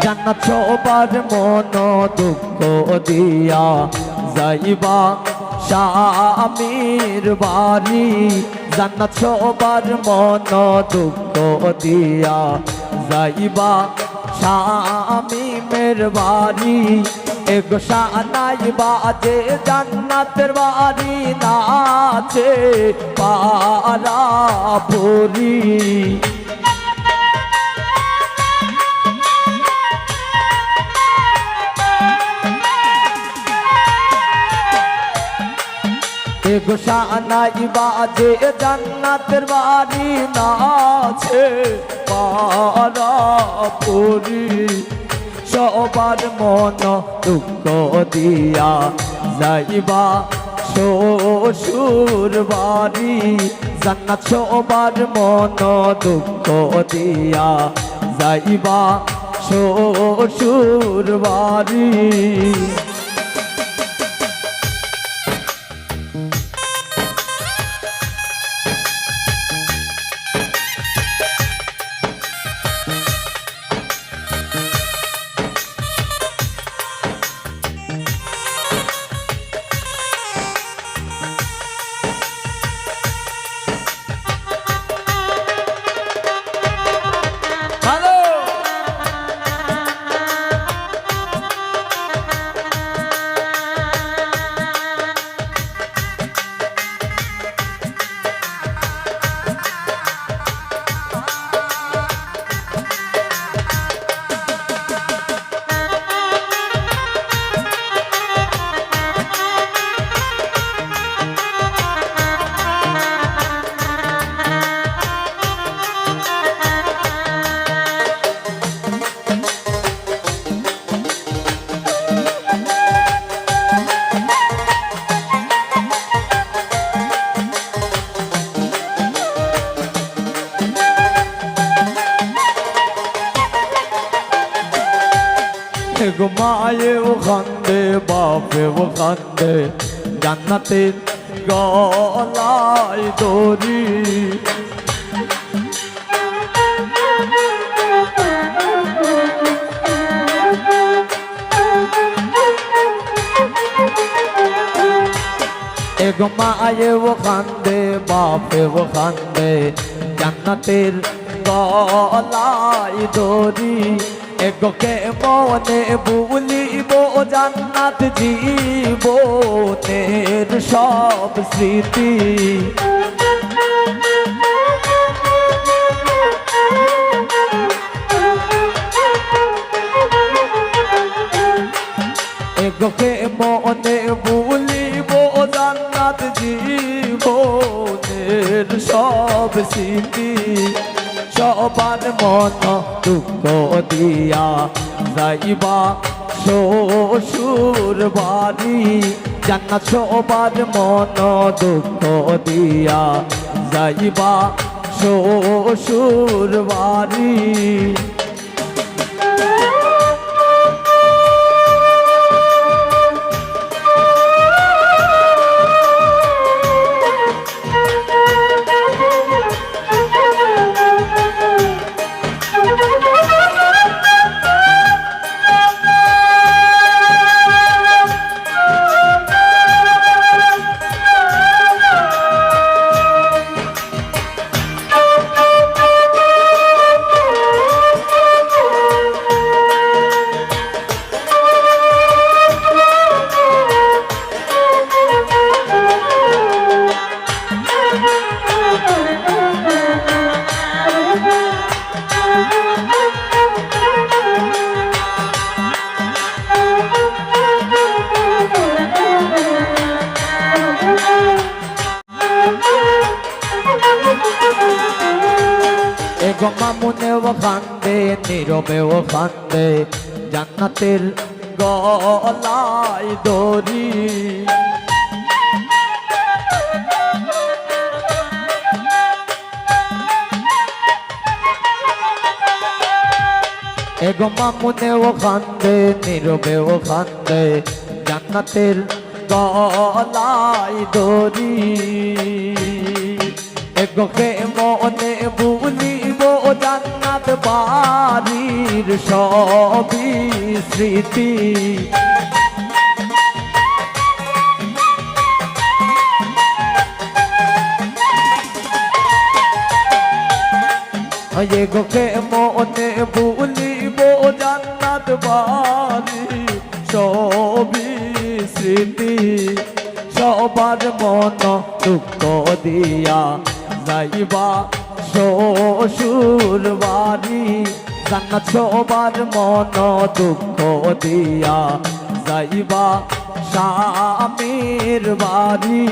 জান্নাত সবার মন দুঃখ দিয়া যাইবা স্বামীর বাড়ি জান্নাত সবার মন দুঃখ দিয়া যাইবা স্বামীর বাড়ি এগো শানাই বাজে জান্নাতের বাড়ি নাচে পারা পুরি এগো শানাই বাজে জান্নাতের বাড়ি নাচে পারা পুরি সবার মন দুঃখ দিয়া যাইবা শ্বশুর বাড়ি জান্নাত সবার মন দুঃখ দিয়া যাইবা শ্বশুর বাড়ি গো মায়েও কান্দে বাপেও কান্দে জান্নাতের গলায় দড়ি এগো মায়েও কান্দে বাপেও কান্দে জান্নাতের গলায় দড়ি এগোকে মনে ভুলিব জান্নাত জীবনের সব স্মৃতি এগোকে মনে ভুলিব জান্নাত জীবনের সব স্মৃতি সবার মন দুঃখ দিয়া যাইবা শ্বশুর বাড়ি জান্নাত সবার মন দুঃখ দিয়া যাইবা শ্বশুর বাড়ি এগো মামুনেও কান্দে নীরবেও কান্দে জান্নাতের গলায় দড়ি এগো মামুনেও কান্দে নীরবেও কান্দে জান্নাতের গলায় দড়ি এগোকে মনে ভুলিব জান্নাত বাড়ির সবই স্মৃতি এগোকে মনে ভুলিব জান্নাত বাড়ি সবই স্মৃতি সবার মন দুঃখ দিয়া যাইবা শ্বশুর বাড়ি জান্নাত সবার মন দুঃখ দিয়া যাইবা স্বামীর বাড়ি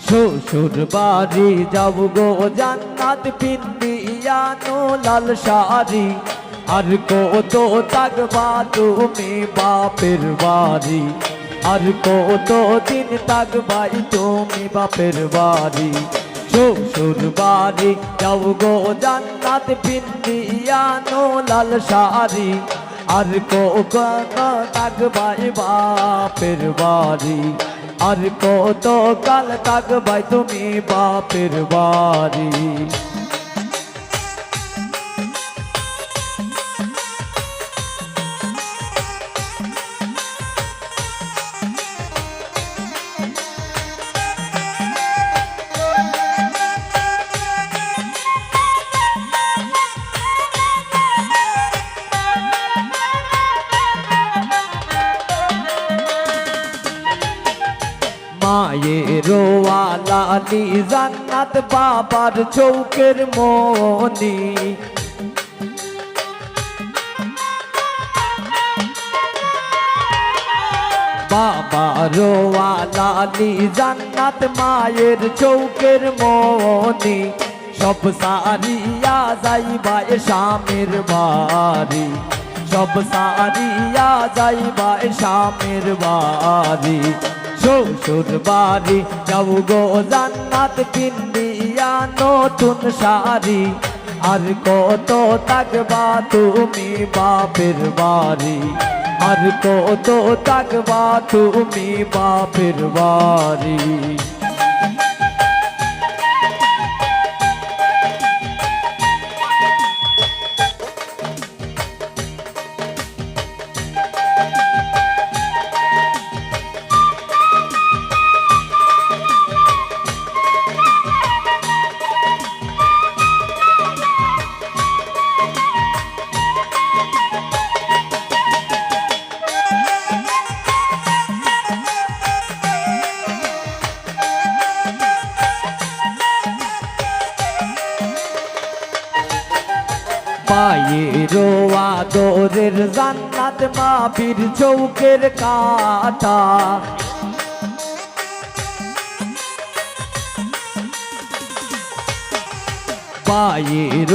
শ্বশুর বাড়ি যাব গো জান্নাত পিন্দিয়ানো লাল শাড়ি আর কত থাকবা তুমি বাপের বাড়ি আর কত দিন থাকবাই তুমি বাপের বাড়ি শ্বশুর বাড়ি যাব গো জান্নাত পিন্দিয়ানো লাল শাড়ি আর কত থাকবাই বাপের বাড়ি আর কত কাল থাকবাই তুমি বাপের বাড়ি মায়ের ওয়ালালি জান্নাত বাবার চৌকের মনি বাবার ওয়ালালি জান্নাত মায়ের চৌকের মনি সব সারিয়া যাইবা স্বামীর বাড়ি সব সারিয়া যাইবা স্বামীর বাড়ি শ্বশুর বাড়ি যাব গো জান্নাত পিন্দিয়া নতুন শাড়ি আর কত থাকবা তুমি বাপের বাড়ি আর কত থাকবা তুমি বাপের বাড়ি পায়ের আদরের জান্নাত মাবির চৌকের কাটা পায়ের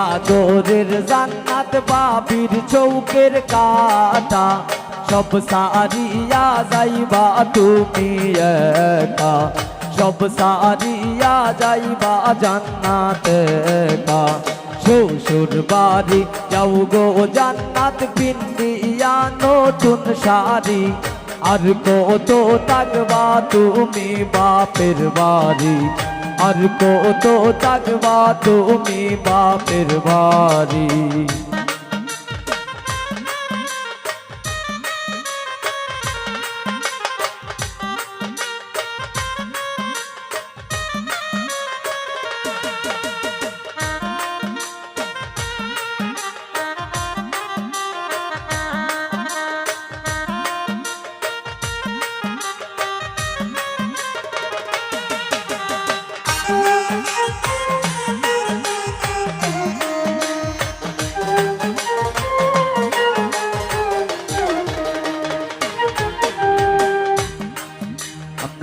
আদরের জান্নাত বাবির চৌকের কাটা সব সারিয়া যাইবা তুমি একা সব সারিয়া যাইবা জান্নাত একা শ্বশুর বাড়ি যাও গো জান্নাত পিন্দিয়া নতুন শাড়ি আর কত থাকবা তুমি বাপের বাড়ি আর কত থাকবা তুমি বাপের বাড়ি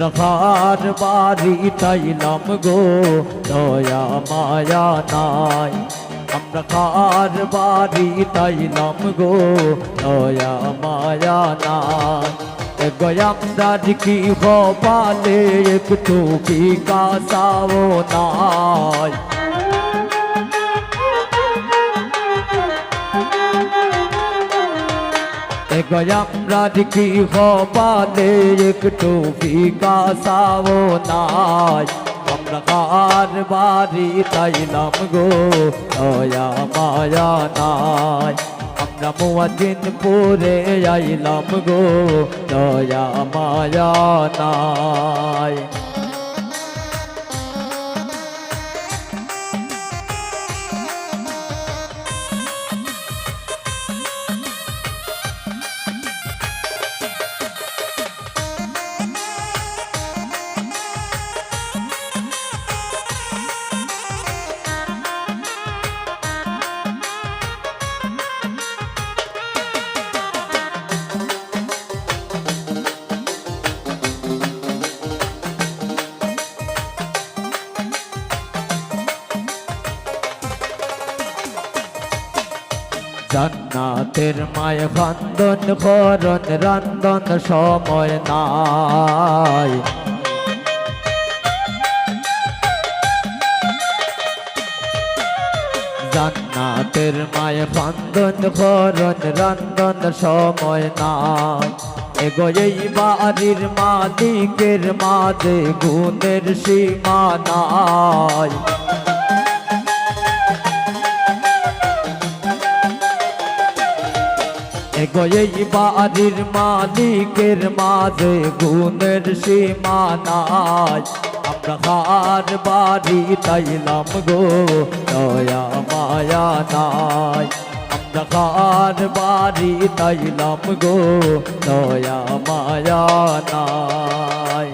আমরা কার বাড়ি তাইলাম গো দয়া মায়া নাই আমরা কার বাড়ি তাইলাম গো দয়া মায়া নাই গয়ামদার কি কপালে একটু বিকাশাও নাই গয়ামদার কি কপালে একটু বিকাশাও নাই আমরা কার বাড়ি তাইলাম গো দয়া মায়া নাই আমরা মুয়াজ্জিনপুরে আইলাম গো দয়া মায়া নাই জান্নাতের মায় খান্দন করন রান্দন সময় নাই জান্নাতের মায় খান্দন করন রান্দন সময় নাই এগো এই বাড়ির মালিকের মাঝে গুণের সীমা নাই এগো এই বাড়ির মালিকের মাঝে গুণের সীমা নাই আমরা কার বাড়ি তাইলাম গো দয়া মায়া নাই আমরা কার বাড়ি তাইলাম গো দয়া মায়া নাই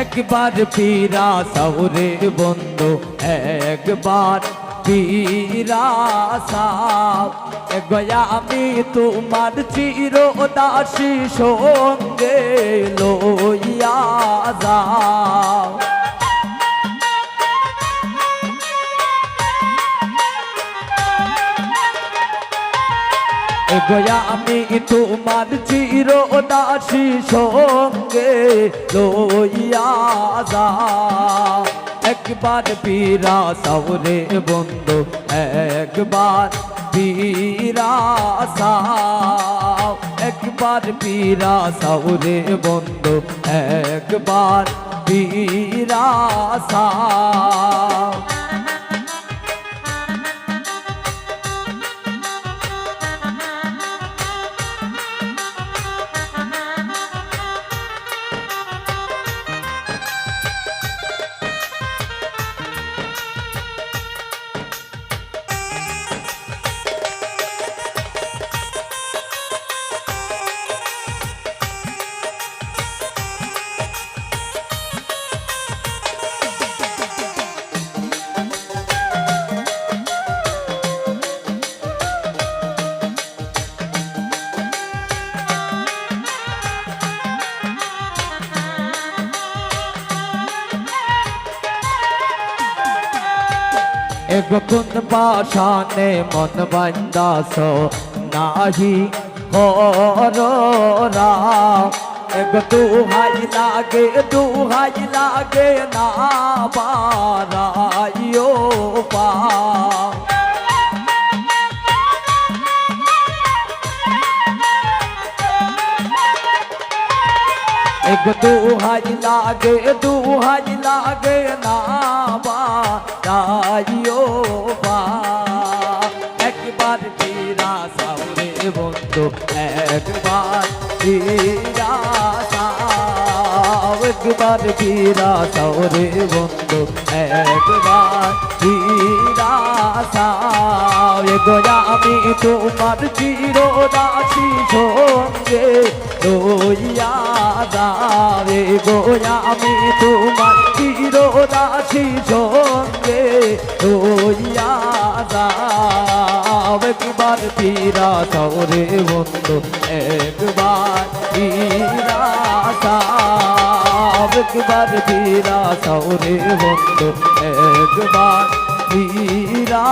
একবার পীরা সৌরে বন্ধু একবার পীরা সাহ গয়া আমি তোমার চির দাসী সঙ্গে লইয়া যাও গয়া আমি তোমার চির দাসী সঙ্গে লইয়া যাও একবার পীরা সৌরে বন্ধু একবার পীরা সাও একবার পীরা সৌরে বন্ধু একবার পীরা সাও এগো কোন পাশানে মন বান্দাস নাহি কররা এগো দুহাই লাগে না বারাইও পা এগো দুহাই লাগে না বারাইও পা একবার ফিরা একবার ফিরা রে বন্ধু একবার ফিরা গো আমি তোমার চিরদাসী সঙ্গে লইয়া যাবে গো আমি তোমার চিরদাসী সঙ্গে লইয়া যাও একবার ফিরা রে বন্ধু একবার ফিরা একবার ফিরা রে বন্ধু একবার ফিরা